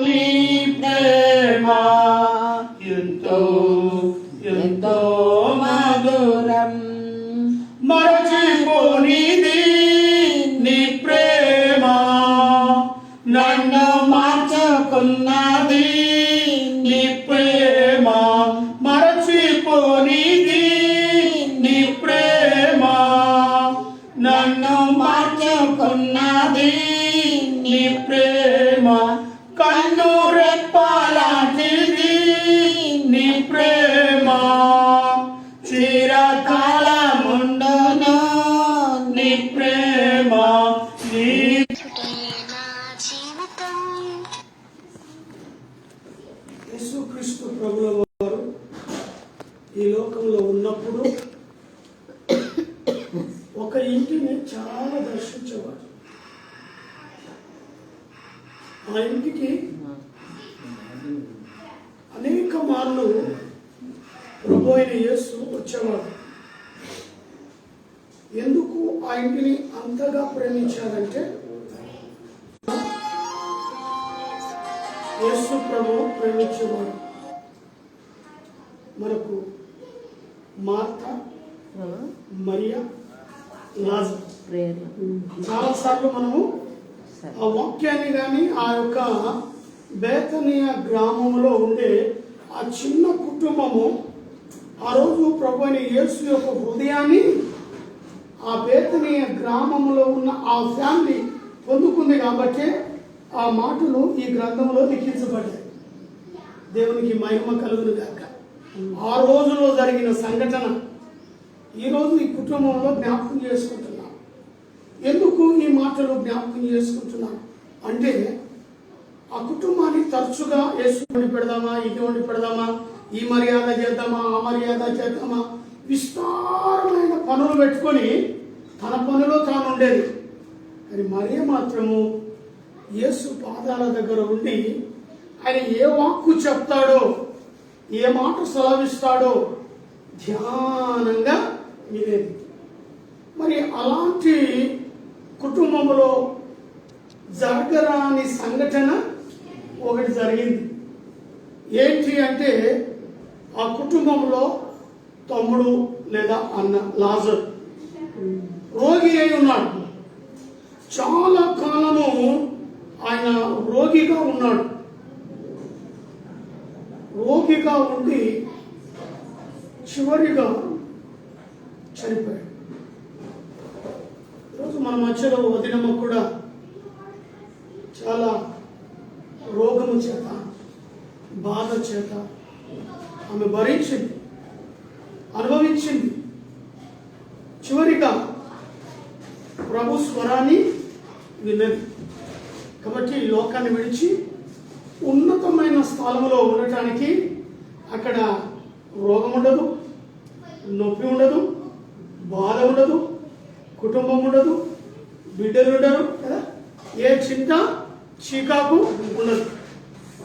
నీ ప్రేమ ఎంతో ఎంతో మధురం, మరచిపోనిది నీ ప్రేమ, నన్ను మార్చుకున్నది నీ ప్రేమ, మరచిపోనిది నీ ప్రేమ, నన్ను మార్చుకున్నది నీ ప్రేమ, కన్ను రెప్పలాంటిది నీ ప్రేమ, చిరకాలముండును నీ ప్రేమ. నీ యేసుక్రీస్తు ప్రభుల వారు ఈ లోకంలో ఉన్నప్పుడు ఒక ఇంటిని చాలా దర్శించేవారు. ఆ ఇంటికి అనేక మార్లు ప్రభు అయిన యేసు వచ్చేవాడు. ఎందుకు ఆ ఇంటిని అంతగా ప్రేమించారంటే, యేసు ప్రభు ప్రేమించేవాడు. మనకు మార్త, మరియా, లాజరు చాలాసార్లు మనము ఆ వాక్యాన్ని కానీ ఆ యొక్క బేతనీయ గ్రామంలో ఉండే ఆ చిన్న కుటుంబము ఆ రోజు ప్రభు అయిన యేసు యొక్క హృదయాన్ని ఆ బేతనీయ గ్రామంలో ఉన్న ఆ ఫ్యామిలీ పొందుకుంది. కాబట్టి ఆ మాటలు ఈ గ్రంథంలో లిఖించబడ్డాయి. దేవునికి మహిమ కలుగును గాక. ఆ రోజులో జరిగిన సంఘటన ఈరోజు ఈ కుటుంబంలో జ్ఞాపకం చేసుకుంటున్నాను. ఎందుకు ఈ మాటలు జ్ఞాపకం చేసుకుంటున్నాను అంటే, ఆ కుటుంబాన్ని తరచుగా యేసు వండి పెడదామా, ఇది వండి పెడదామా, ఈ మర్యాద చేద్దామా, ఆ మర్యాద చేద్దామా, విస్తారమైన పనులు పెట్టుకొని తన పనిలో తాను ఉండేది. కానీ మరియ మాత్రము యేసు పాదాల దగ్గర ఉండి ఆయన ఏ వాక్కు చెప్తాడో, ఏ మాట సెలవిస్తాడో ధ్యానంగా వినేది. మరి అలాంటి కుటుంబంలో జరగరాని సంఘటన ఒకటి జరిగింది. ఏంటి అంటే, ఆ కుటుంబంలో తమ్ముడు లేదా అన్న లాజరు రోగి అయి ఉన్నాడు. చాలా కాలము ఆయన రోగిగా ఉన్నాడు. రోగిగా ఉండి చివరిగా చనిపోయాడు. ఈరోజు మన మధ్యలో వదినమ్మ కూడా చాలా రోగము చేత, బాధ చేత ఆమె భరించింది, అనుభవించింది. చివరిగా ప్రభు స్వరాన్ని విన్నది. కాబట్టి ఈ లోకాన్ని విడిచి ఉన్నతమైన స్థలంలో ఉండటానికి అక్కడ రోగం ఉండదు, నొప్పి ఉండదు, బాధ ఉండదు, కుటుంబం ఉండదు, బిడ్డలు ఉండరు కదా, ఏ చింత చీకాకు ఉండదు.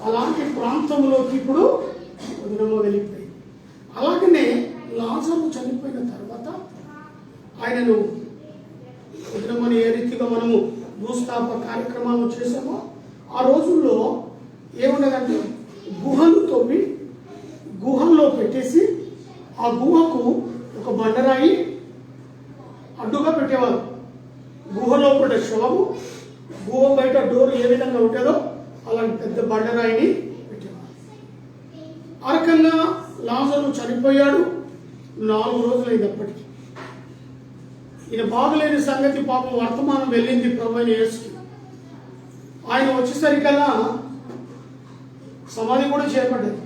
అలాంటి ప్రాంతంలోకి ఇప్పుడు వదినమ్మ వెళ్ళిపోయింది. అలాగనే లాజరు చనిపోయిన తర్వాత ఆయనను వదినమ్మని ఏ రీతిగా మనము భూస్థాప కార్యక్రమాలు చేసామో ఆ రోజుల్లో ఏముండదంటే, గుహలు తవ్వి గుహల్లో పెట్టేసి ఆ గుహకు ఒక బండరాయి అడ్డుగా పెట్టేవారు. గుహలో పడే శవము గుహ బయట డోర్ ఏ విధంగా ఉంటుందో అలాంటి పెద్ద బండరాయిని పెట్టేవారు. ఆ రకంగా లాజరు చనిపోయాడు. 4 రోజులైంది. అప్పటికి ఈయన బాగలేని సంగతి పాపం వర్తమానం వెళ్ళింది ప్రభు అయిన యేసుకి. ఆయన వచ్చేసరికల్లా సమాధి కూడా చేపడ్డది.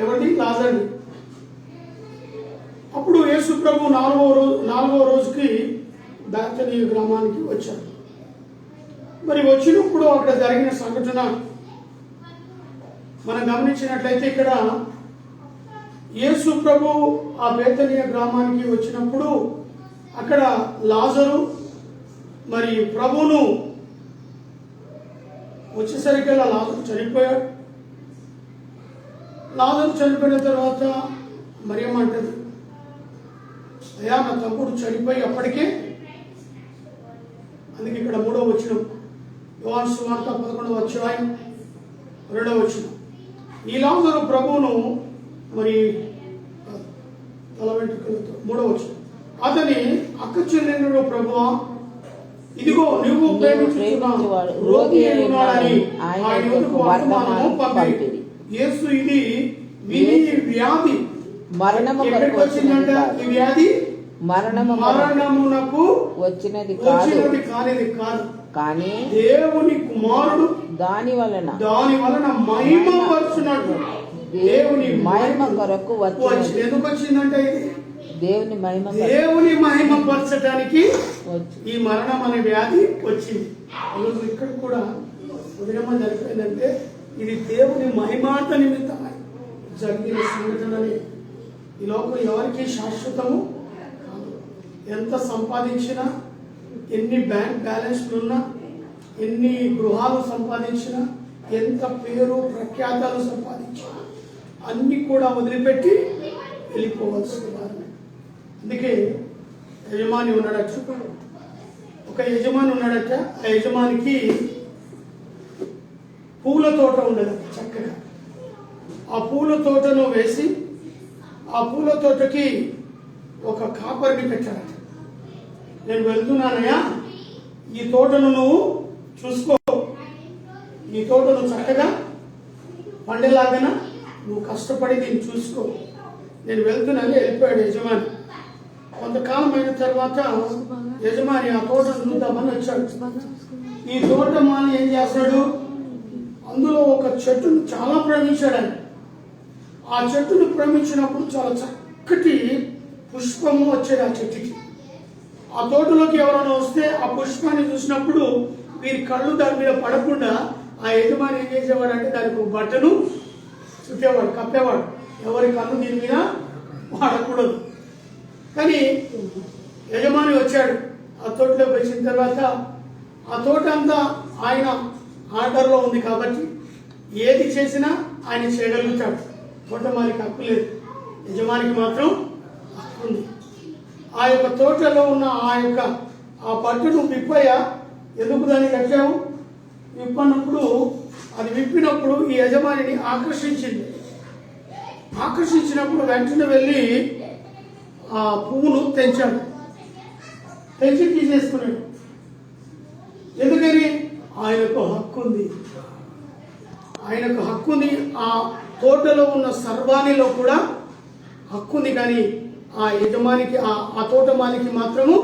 ఎవరిది? లాజరుది. అప్పుడు యేసు ప్రభు 4వ రోజుకి బేతనీయ గ్రామానికి వచ్చారు. మరి వచ్చినప్పుడు అక్కడ జరిగిన సంఘటన మనం గమనించినట్లయితే, ఇక్కడ యేసు ప్రభు ఆ బేతనీయ గ్రామానికి వచ్చినప్పుడు అక్కడ లాజరు మరి ప్రభువును వచ్చేసరికల్లా లాజరు చనిపోయాడు. లాజరు చనిపోయిన తర్వాత మరియమ్మ అంటది, అయ్యా నా తమ్ముడు చనిపోయి అప్పటికే, అందుకే ఇక్కడ 3వ వచనం యోహాను సువార్త 11వ అధ్యాయం 2వ వచనం. ఈ లాజరు ప్రభువును మరి తల వెంట్రుకలతో 3వ వచనం. అతని అక్క చెల్లెలు, ప్రభువా ఇదిగో నువ్వు ప్రేమించువాడు రోగి అయి ఉన్నాడని ఆయన యొద్దకు వర్తమానము పంపిరి. యేసు ఇది విని వ్యాధి మరణము కొరకు వచ్చిందంట. ఈ వ్యాధి మరణమునకు వచ్చినది కానిది కాదు, కానీ దేవుని కుమారుడు దాని వలన మహిమ పరచునట్టు దేవుని మహిమ కొరకు వచ్చి. ఎందుకు వచ్చిందంటే ఇది దేవుని మహిమ పరచడానికి ఈ మరణం అనే వ్యాధి వచ్చింది. ఈరోజు ఇక్కడ కూడా ఉదయం జరిపోయిందంటే ఇది దేవుని మహిమార్థ నిమిత్తమై జరిగిన సంఘటనని. ఈ లోకం ఎవరికి శాశ్వతము కాదు. ఎంత సంపాదించినా, ఎన్ని బ్యాంక్ బ్యాలెన్స్లు ఉన్నా, ఎన్ని గృహాలు సంపాదించినా, ఎంత పేరు ప్రఖ్యాతాలు సంపాదించినా అన్ని కూడా వదిలిపెట్టి వెళ్ళిపోవాల్సిన వారు. అందుకే యజమాని ఉన్నాడట, ఒక యజమాని ఉన్నాడట. ఆ యజమానికి పూల తోట ఉండదట చక్కగా. ఆ పూల తోటను వేసి ఆ పూల తోటకి ఒక కాపరిని పెట్టాడట. నేను వెళ్తున్నానయ్యా, ఈ తోటను నువ్వు చూసుకో, ఈ తోటను చక్కగా పండేలాగా నువ్వు కష్టపడి దీన్ని చూసుకో, నేను వెళ్తున్నాను. వెళ్ళిపోయాడు యజమాని. కొంతకాలం అయిన తర్వాత యజమాని ఆ తోటను చూద్దామని వచ్చాడు. ఈ తోట మాని ఏం చేస్తాడు, అందులో ఒక చెట్టును చాలా ప్రేమించాడు. ఆ చెట్టును ప్రేమించినప్పుడు చాలా చక్కటి పుష్పము వచ్చేది ఆ చెట్టుకి. ఆ తోటలోకి ఎవరైనా వస్తే ఆ పుష్పాన్ని చూసినప్పుడు వీరి కళ్ళు దాని మీద పడకుండా ఆ యజమాని ఏం చేసేవాడు అంటే దానికి ఒక బట్టను చుట్టేవాడు, కప్పేవాడు. ఎవరి కళ్ళు దీని మీద వాడకూడదు. కానీ యజమాని వచ్చాడు. ఆ తోటలోకి వచ్చిన తర్వాత ఆ తోట అంతా ఆయన ఆర్డర్లో ఉంది కాబట్టి ఏది చేసినా ఆయన చేయగలుగుతాడు. తోటమాలికి హక్కు లేదు, యజమానికి మాత్రం హక్కు ఉంది. ఆ యొక్క తోటలో ఉన్న ఆ పట్టును విప్పయ్యా, ఎందుకు దాన్ని కట్టాము? విప్పనప్పుడు అది విప్పినప్పుడు ఈ యజమానిని ఆకర్షించింది. ఆకర్షించినప్పుడు వెంటనే వెళ్ళి ఆ పువ్వును తెంచాడు, తెంచి తీసేసుకున్నాడు. ఎందుకని? ఆయనకు హక్కు ఉంది. ఆయనకు హక్కు ఉంది. ఆ తోటలో ఉన్న సర్వాణిలో కూడా హక్కు ఉంది. కానీ ఆ యజమానికి, ఆ తోటమాలికి మాత్రము.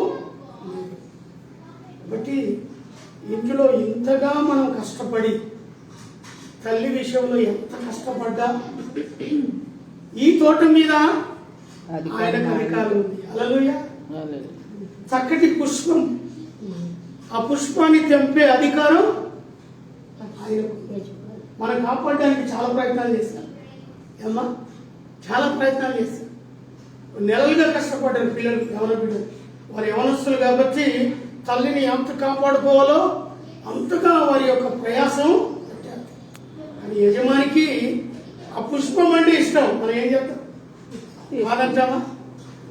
కాబట్టి ఇంట్లో ఇంతగా మనం కష్టపడి, తల్లి విషయంలో ఎంత కష్టపడ్డా ఈ తోట మీద ఆయనకు అధికారం ఉంది. హల్లెలూయా. చక్కటి పుష్పం, ఆ పుష్పాన్ని తెంపే అధికారం ఆయనకు. మనం కాపాడడానికి చాలా ప్రయత్నాలు చేస్తాం ఏమ్మా, చాలా ప్రయత్నాలు చేస్తాం. నెలలుగా కష్టపడ్డారు పిల్లలు, యవన బిడ్డలు. వారు యవనస్తులు కాబట్టి తల్లిని ఎంత కాపాడుకోవాలో అంతగా వారి యొక్క ప్రయాసం పెట్టారు. కానీ యజమానికి ఆ పుష్పం అంటే ఇష్టం. మనం ఏం చెప్తాం? కాదంటావా?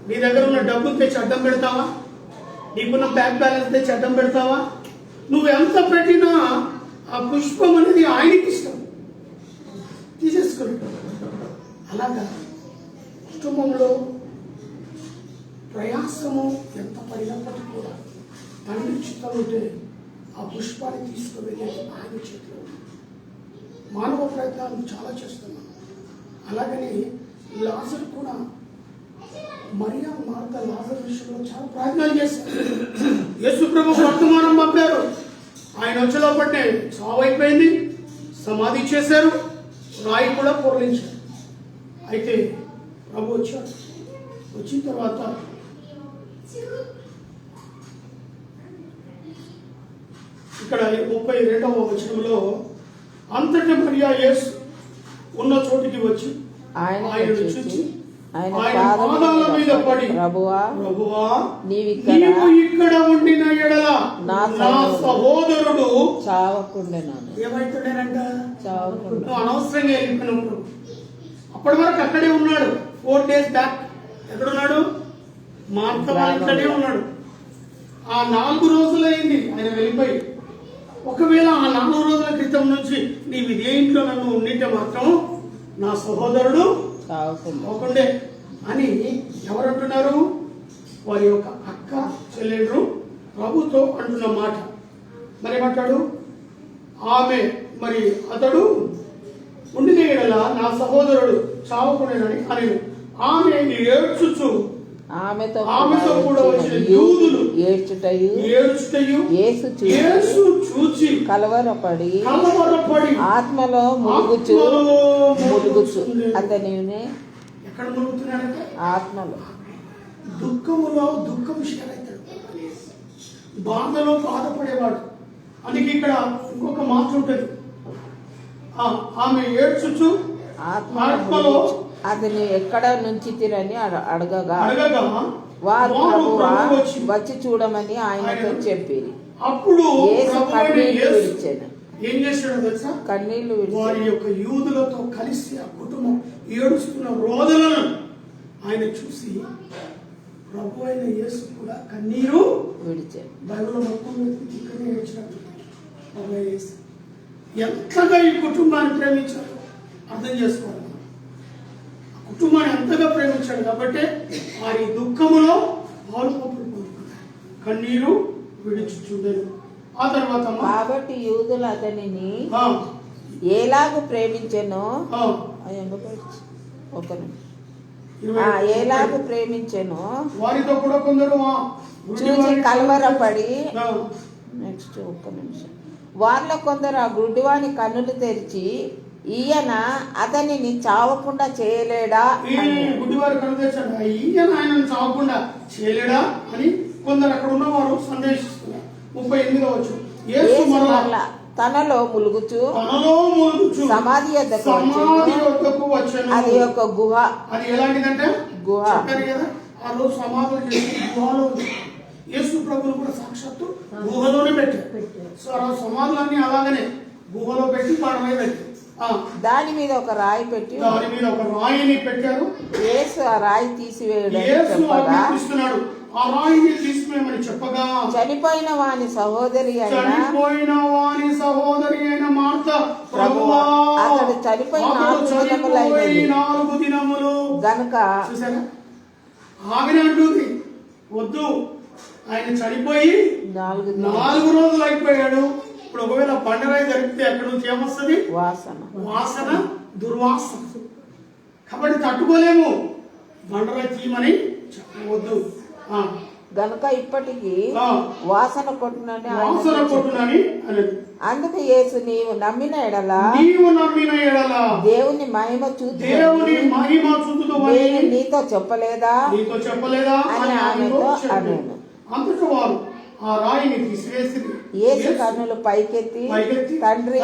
నీ దగ్గర ఉన్న డబ్బులు తెచ్చి అడ్డం పెడతావా? నీకున్న బ్యాంక్ బ్యాలెన్స్ తెచ్చి అడ్డం పెడతావా? నువ్వు ఎంత పెట్టినా ఆ పుష్పం అనేది ఆయనకి ఇష్టం, తీసేసుకుంటాడు. అలాగా కుటుంబంలో ప్రయాసము ఎంత పడినప్పటికీ కూడా తండ్రి చిత్తం ఉంటే ఆ పుష్పాన్ని తీసుకువెళ్ళేది ఆయన చేతిలో. మానవ ప్రయత్నాలు చాలా చేస్తున్నాం. అలాగని లాజరు కూడా, మరియా మార్త లాజరు విషయంలో చాలా ప్రయత్నాలు చేశారు. యేసు ప్రభు వర్తమానం పంపారు. ఆయన వచ్చేలోపట్టే చావు అయిపోయింది, సమాధి చేశారు, రాయి కూడా పొరలించారు. అయితే ప్రభు వచ్చాడు. వచ్చిన తర్వాత ఇక్కడ 32వ వచనంలో అంతటా మరియా యేసు ఉన్న చోటికి వచ్చి ఆయన చూచి ఆయన పాదాల మీద పడి, ప్రభువా నీవు ఇక్కడ ఉండిన ఎడల నా సహోదరుడు చావకుండెను. ఏమైతుండేనంట? చావకుండా. అనవసరంగా వెళ్ళిపోయినప్పుడు అప్పటి వరకు అక్కడే ఉన్నాడు. 4 days బ్యాక్ ఎక్కడున్నాడు? మార్త వాళ్ళ ఇంట్లోనే ఉన్నాడు. ఆ 4 రోజులైంది ఆయన వెళ్ళిపోయి. ఒకవేళ ఆ 4 రోజుల క్రితం నుంచి నీవు ఇదే ఇంట్లో నన్ను ఉండింటే మాత్రం నా సహోదరుడు పోకుండే అని ఎవరంటున్నారు? వారి యొక్క అక్క చెల్లెండ్రు ప్రభుతో అంటున్న మాట. మరి ఏమంటాడు? ఆమె మరి అతడు ఉండిన ఎడల నా సహోదరుడు చావకుండానని అని ఆమె ఏడ్చుచు ఆమెతో కూడా వచ్చిన యూదులు ఏడ్చుటయు యేసు చూచి కలవరపడి ఆత్మలో ములుగుచు అతని ఎక్కడ ములుగుతున్నాడంటే ఆత్మలో దుఃఖములో దుఃఖం విషయాలైతాడు, బాధలో బాధపడేవాడు. అందుకే ఇక్కడ ఇంకొక మాట ఉంటుంది, ఆమె ఏడ్చుచు ఆత్మలో అతని ఎక్కడ నుంచి తిరని అడగగా వారు వచ్చి చూడమని ఆయనతో చెప్పి అప్పుడు ఏం చేశాడు తెలుసా? కన్నీళ్లు వారి యొక్క యూదులతో కలిసి ఆ కుటుంబం ఏడుస్తున్న రోదలను ఆయన చూసి ప్రభు అయిన యేసు కూడా కన్నీరు విడిచాడు. బైబిల్లో మొత్తం ఇక్కడే ఏడ్చినట్టు ప్రభు యేసు ఎంతగా ఈ కుటుంబాన్ని ప్రేమించాడు అర్థం చేసుకోవాలి. కుటుంబాన్ని ఎంతగా ప్రేమించాడు కాబట్టి వారి దుఃఖములో పాలుపొప్పులు పొందుకున్నాడు, కన్నీరు విడిచుచుండెను. ఆ తర్వాత కాబట్టి యూదులు అతనిని ఎలాగూ ప్రేమించెనో ఎలాగూ ప్రేమించెనో వారితో కూడా కొందరు చూసి కలవరపడి నెక్స్ట్ ఒక్క నిమిషం వారిలో కొందరు ఆ గుడ్డివాని కన్నులు తెరిచి ఈయన అతనిని చావకుండా చేయలేడా? గుడ్డివారి కన్ను తెరిచాడు, ఈయన ఆయనను చావకుండా చేయలేడా అని కొందరు అక్కడ ఉన్నవారు సందేశిస్తున్నారు. 38వ వచనం, యేసు మరలా తనలో ములుగుచు సమాధి యొద్దకు వచ్చెను. అది ఒక గుహ. అది ఎలాంటిదంటే గుహ. కదా ఆ రోజు సమాధులు చేసి గుహలో యేసు ప్రభువును కూడా సాక్షాత్తు గుహలోనే పెట్టారు. సో ఆ రోజు సమాధులన్నీ అలాగనే గుహలో పెట్టి పాడమై పెట్టారు. దాని మీద ఒక రాయి పెట్టి దాని మీద ఒక రాయిని పెట్టారు. యేసు ఆ రాయి తీసివేయడం చెప్పగా ఆ రాయిని తీసివేయమని చెప్పగా చనిపోయిన వాని సహోదరి అయిన మార్త ప్రభువా అతడు చనిపోయి 4 దినములు గనుక చూసారా ఆమె అంటుంది వద్దు ఆయన చనిపోయి 4 రోజులు అయిపోయాడు. ఇప్పుడు ఒకవేళ బండరాయి జరిగితే అక్కడ నుంచి ఏమొస్తుంది? వాసన దుర్వాసన. కాబట్టి తట్టుకోలేము, బండరాయి తీయమని చెప్పవద్దు గనుక ఇప్పటికీ వాసన కొట్టునని అందుకు యేసు నీవు నమ్మిన ఎడల దేవుని మహిమ చూద్దు నీతో చెప్పలేదా అని ఆమెతో అన్నాను. అందుకు వారు ఆ రాయిని తీసివేసి యేసు కన్నులు పైకెత్తి తండ్రి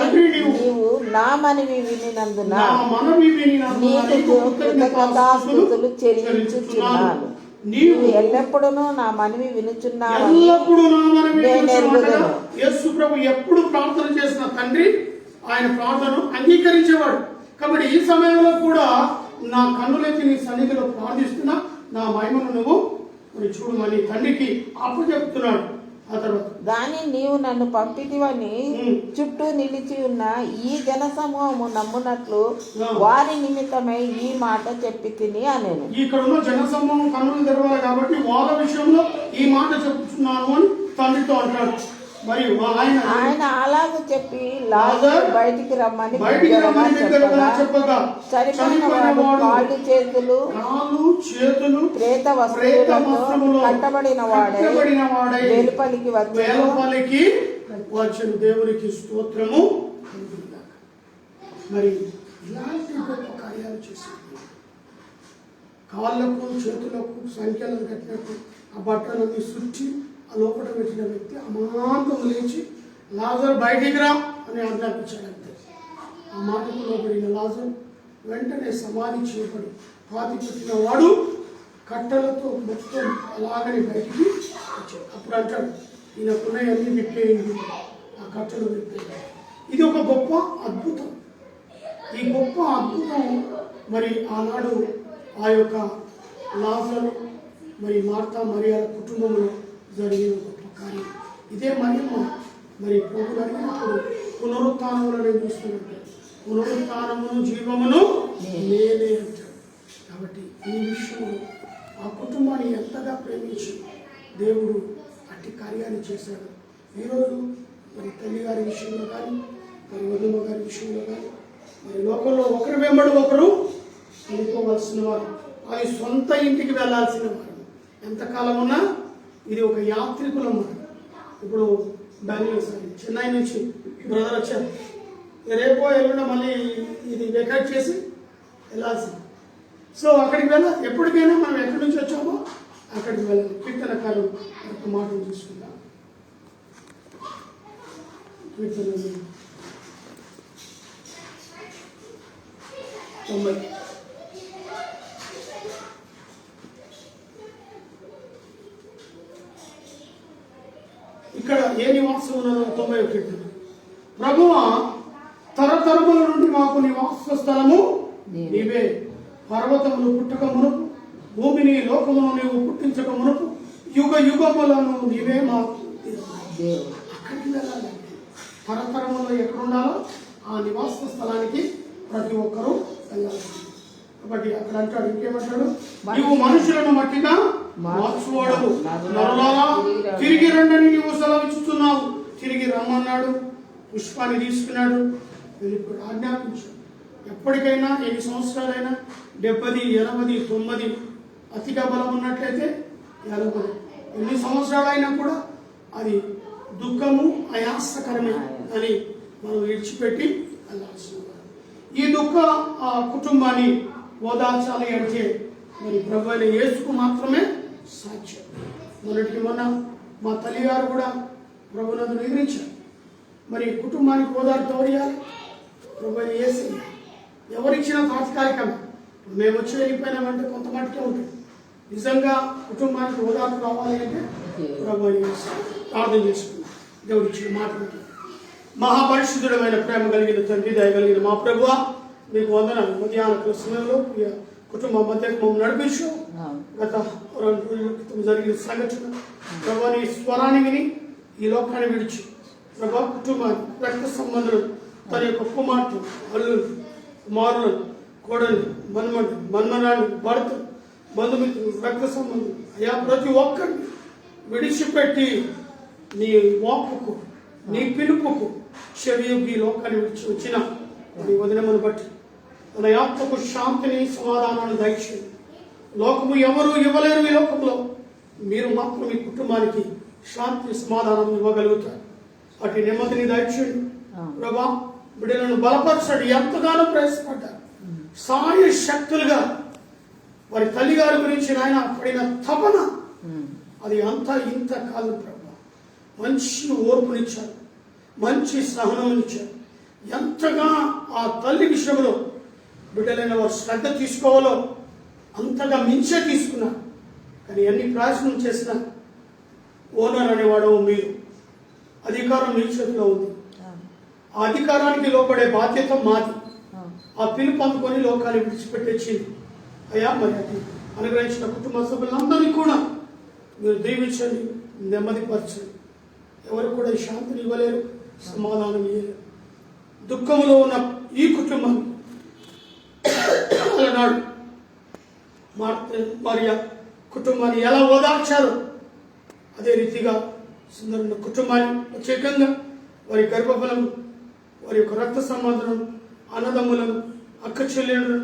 నీవు నా మనవి వినినందున నీకు కృతజ్ఞతాస్తుతులు చెల్లించుచున్నాను. నీవు ఎల్లప్పుడూ నా మనవి వినుచున్నావు. యేసు ప్రభు ఎప్పుడు ప్రార్థన చేసిన తండ్రి ఆయన ప్రార్థనను అంగీకరించేవాడు. కాబట్టి ఈ సమయంలో కూడా నా కన్నులెత్తి నీ సన్నిధిలో ప్రార్థిస్తున్నా, నా మహిమను నువ్వు చూడమని తండ్రికి అప్పచెప్తున్నాడు. దాని నీవు నన్ను పంపితివని చుట్టూ నిలిచి ఉన్న ఈ జన సమూహము నమ్మునట్లు వారి నిమిత్తమై ఈ మాట చెప్పి తిని అనేను. ఇక్కడ ఉన్న జన సమూహం కన్నులు తెరవాలి కాబట్టి వాళ్ళ విషయంలో ఈ మాట చెప్తున్నాను అని తండ్రితో అంటాడు. మరియు ఆయన అలాగ చెప్పి లాజరు బయటికి రమ్మని చెప్పగా చనిపోయిన వాడు కాళ్ళు చేతులు ప్రేత వస్త్రములతో కట్టబడిన వాడై వెలుపలికి వచ్చెను. దేవునికి స్తోత్రము. మరి ఇలాంటి గొప్ప కార్యాలు చేసింది. కాళ్ళకు చేతులకు సంఖ్యలను కట్టినట్టు ఆ బట్టలన్నీ సుట్టి ఆ లోపల పెట్టిన వ్యక్తి అమాంతం లేచి లాజరు బయటికి రా అని ఆజ్ఞాపించాడు. అంతే ఆ మాటకు లోపడిన లాజరు వెంటనే సమాధి చేయబడి పాతి పెట్టిన వాడు కట్టలతో మొత్తం అలాగని బయటికి వచ్చాడు. అప్పుడు అంటాడు, ఈయనకున్నవన్నీ విప్పేయండి, ఆ కట్టలు విప్పేయండి. ఇది ఒక గొప్ప అద్భుతం. ఈ గొప్ప అద్భుతం మరి ఆనాడు ఆ యొక్క లాజరు మరి మార్తా మరియల కుటుంబంలో జరిగిన గొప్ప కార్యం. ఇదే మహిమ మరి ప్రభువు అడిగినప్పుడు పునరుత్థానములో నేను చూస్తున్నట్టు పునరుత్థానమును జీవమును నేనే అంటాడు. కాబట్టి ఈ విషయంలో ఆ కుటుంబాన్ని ఎంతగా ప్రేమించి దేవుడు అట్టి కార్యాన్ని చేశాడు. ఈరోజు మరి తల్లి గారి విషయంలో కానీ మరి వదిన గారి విషయంలో కానీ మరి లోకంలో ఒకరి వెంబడి ఒకరు వెళ్ళిపోవలసిన వారు, అది సొంత ఇంటికి వెళ్ళాల్సిన వారు. ఎంతకాలం ఉన్నా ఇది ఒక యాత్రికులం. ఇప్పుడు బెంగళూరు చెన్నై నుంచి బ్రదర్ వచ్చారు, రేపో ఎల్లుండ మళ్ళీ ఇది వెకేట్ చేసి వెళ్ళాల్సింది. సో అక్కడికి వెళ్ళాలి. ఎప్పటికైనా మనం ఎక్కడి నుంచి వచ్చామో అక్కడికి వెళ్ళాలి. కీర్తనకారు ఒక మాటలు చూసుకుందాం. కీర్తన 90. ఇక్కడ ఏ నివాసం ఉన్నదో 90వ కీర్తన. ప్రభువా, తరతరముల నుండి మాకు నివాస స్థలము నీవే. పర్వతములు పుట్టక మునుపు, భూమిని లోకమును నీవు పుట్టించక మునుపు, యుగ యుగములను నీవే మాకు. అక్కడికి వెళ్ళాలి. తరతరములో ఎక్కడుండాలో ఆ నివాస స్థలానికి ప్రతి ఒక్కరూ వెళ్ళాలి. కాబట్టి అక్కడ అంటాడు, ఇంకేమంటాడు, నీవు మనుషులను మట్టిగా మార్చువాడవు, నరులారా తిరిగి రండని నీవు సెలవిస్తున్నావు. తిరిగి రమ్మన్నాడు, పుష్పాన్ని తీసుకున్నాడు, వెళ్ళిపోయాడు, ఆజ్ఞాపించాడు. ఎప్పటికైనా ఎన్ని సంవత్సరాలైనా 70, 80, 90 అతిగా బలం ఉన్నట్లయితే 50, ఎన్ని సంవత్సరాలైనా కూడా అది దుఃఖము ఆయాసకరమే అని మనం విడిచిపెట్టి వెళ్ళాల్సిన. ఈ దుఃఖ కుటుంబాన్ని ఓదార్చాలి అంటే మరి ప్రభు అయిన యేసుకు మాత్రమే సాధ్యం. మొన్నటికి మొన్న మా తల్లి గారు కూడా ప్రభునందు నిద్రించారు. మరి కుటుంబానికి ఓదార్పు ఎవరియాలి? ప్రభు అయిన యేసు. ఎవరిచ్చిన తాత్కాలికంగా మేము వచ్చి వెళ్ళిపోయినామంటే కొంత మట్టుకే ఉంటుంది. నిజంగా కుటుంబానికి ఓదార్పు రావాలి అంటే ప్రభు అయిన యేసు. ప్రార్థన చేసుకున్నాం. దేవుడిచ్చిన మాటలు. మహాపరిశుద్ధుడమైన ప్రేమ కలిగిన తండ్రి, దయ కలిగిన మా ప్రభువా, మీకు వందనాలు. మధ్యాహ్న సమయంలో కుటుంబం మధ్యకు మమ్మల్ని నడిపించు. గత 2 రోజుల క్రితం జరిగిన సంఘటన ప్రభు నీ స్వరాన్ని విని ఈ లోకాన్ని విడిచి ప్రభా కుటుంబాన్ని, రక్త సంబంధులు, తన యొక్క కుమార్తె, అల్లులు, కుమారులు, కోడలు, మన్మనాలు, భర్త, బంధుమిత్రులు, రక్త సంబంధులు అయా ప్రతి ఒక్కరిని విడిచిపెట్టి నీ వాపుకు, నీ పిలుపుకు చెవియొగ్గి లోకాన్ని విడిచి వచ్చిన నీ వదినమును బట్టి తన ఆత్మకు శాంతిని, సమాధానాన్ని దయచేయండి. లోకము ఎవరు ఇవ్వలేరు. ఈ లోకంలో మీరు మాత్రం మీ కుటుంబానికి శాంతి, సమాధానం ఇవ్వగలుగుతారు. అటు నెమ్మదిని దయచేయండి ప్రభా. బిడ్డలను బలపరచండి. ఎంతగానో ప్రయాసపడ్డారు. సహాయ శక్తులుగా వారి తల్లిగారి గురించి నాయన పడిన తపన అది అంతా ఇంత కాదు ప్రభా. మంచి ఓర్పునిచ్చారు, మంచి సహనమునిచ్చారు. ఎంతగా ఆ తల్లి విషయంలో బిడ్డలైన వారు శ్రద్ధ తీసుకోవాలో అంతగా మించే తీసుకున్నారు. కానీ ఎన్ని ప్రయత్నం చేసినా ఓనర్ అనేవాడు మీరు. అధికారం మీ చేతిలో ఉంది. ఆ అధికారానికి లోపడే బాధ్యత మాది. ఆ పిలుపు అందుకొని లోకాన్ని విడిచిపెట్టేచ్చింది అయ్యా. మరి అది అనుగ్రహించిన కుటుంబ సభ్యులందరినీ కూడా మీరు దీవించండి, నెమ్మదిపరచండి. ఎవరు కూడా శాంతిని ఇవ్వలేరు, సమాధానం ఇవ్వలేరు. దుఃఖంలో ఉన్న ఈ కుటుంబాన్ని నాడు మరియ కుటుంబాన్ని ఎలా ఓదార్చారో అదే రీతిగా సుందరమైన కుటుంబాన్ని ప్రత్యేకంగా వారి గర్భఫలం, వారి యొక్క రక్త సంబంధులను, అన్నదమ్ములను, అక్క చెల్లెలను,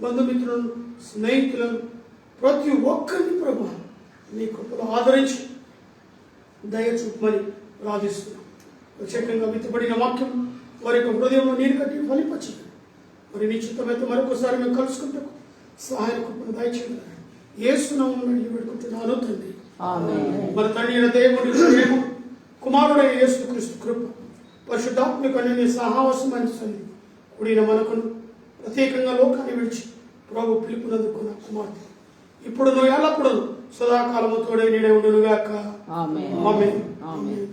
బంధుమిత్రులను, స్నేహితులను ప్రతి ఒక్కరిని ప్రభు నీ కృపలో ఆదరించి దయ చూపమని ప్రార్థిస్తున్నాం. ప్రత్యేకంగా విత్తబడిన వాక్యం వారి యొక్క హృదయంలో నీరు కట్టి ఫలించండి. మరి నిశ్చితమైతే మరొకసారి మేము కలుసుకుంటాం. సహాయం కృపను దయచేయండి. యేసు నామములో వేడుకుంటున్నాను తండ్రి. మన తండ్రి అయిన దేవుడి ప్రేమ, కుమారుడైన యేసుక్రీస్తు కృప, పరిశుద్ధాత్మక నీ సహవాసమని సన్ని కూడిన మనకును, ప్రత్యేకంగా లోకాన్ని విడిచి ప్రభు పిలుపునందుకున్న కుమార్తె ఇప్పుడు నువ్వు ఎల్లప్పుడూ సదాకాలము తోడే నీడే ఉండునుగాక. ఆమేన్. ఆమేన్.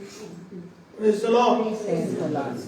Praise the lord.